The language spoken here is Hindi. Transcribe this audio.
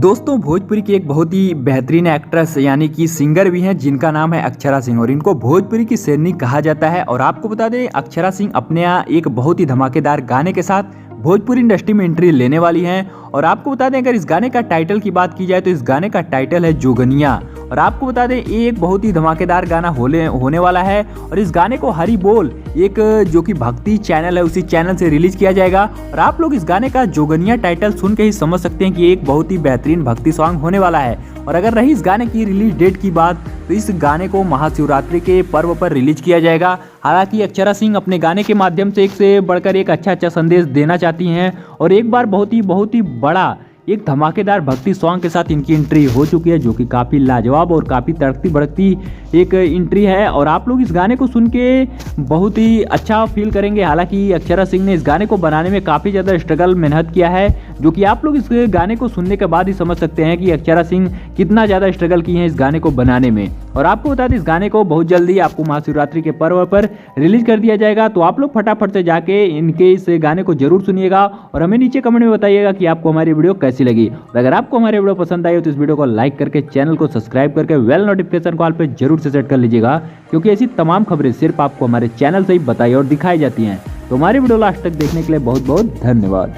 दोस्तों भोजपुरी की एक बहुत ही बेहतरीन एक्ट्रेस यानी कि सिंगर भी हैं जिनका नाम है अक्षरा सिंह और इनको भोजपुरी की शेरनी कहा जाता है। और आपको बता दें अक्षरा सिंह अपने यहाँ एक बहुत ही धमाकेदार गाने के साथ भोजपुरी इंडस्ट्री में एंट्री लेने वाली हैं। और आपको बता दें अगर इस गाने का टाइटल की बात की जाए तो इस गाने का टाइटल है जोगनिया। और आपको बता दें ये एक बहुत ही धमाकेदार गाना होने वाला है। और इस गाने को हरी बोल एक जो कि भक्ति चैनल है उसी चैनल से रिलीज किया जाएगा। और आप लोग इस गाने का जोगनिया टाइटल सुन के ही समझ सकते हैं कि एक बहुत ही बेहतरीन भक्ति सॉन्ग होने वाला है। और अगर रही इस गाने की रिलीज डेट की बात तो इस गाने को महाशिवरात्रि के पर्व पर रिलीज किया जाएगा। हालांकि अक्षरा सिंह अपने गाने के माध्यम से एक से बढ़कर एक अच्छा संदेश देना चाहती हैं और एक बार बहुत ही बड़ा एक धमाकेदार भक्ति सॉन्ग के साथ इनकी एंट्री हो चुकी है जो कि काफ़ी लाजवाब और काफ़ी तड़कती भड़कती एक एंट्री है। और आप लोग इस गाने को सुन के बहुत ही अच्छा फील करेंगे। हालांकि अक्षरा सिंह ने इस गाने को बनाने में काफ़ी ज़्यादा स्ट्रगल मेहनत किया है जो कि आप लोग इस गाने को सुनने के बाद ही समझ सकते हैं कि अक्षरा सिंह कितना ज़्यादा स्ट्रगल की है इस गाने को बनाने में। और आपको बता दें इस गाने को बहुत जल्दी आपको महाशिवरात्रि के पर्व पर रिलीज कर दिया जाएगा। तो आप लोग फटाफट से जाके इनके इस गाने को जरूर सुनिएगा और हमें नीचे कमेंट में बताइएगा कि आपको हमारी वीडियो कैसी लगी। और अगर आपको हमारी वीडियो पसंद आई हो तो इस वीडियो को लाइक करके चैनल को सब्सक्राइब करके बेल नोटिफिकेशन कॉल पे जरूर से सेट कर लीजिएगा क्योंकि ऐसी तमाम खबरें सिर्फ आपको हमारे चैनल से ही बताई और दिखाई जाती हैं। तो हमारी वीडियो लास्ट तक देखने के लिए बहुत बहुत धन्यवाद।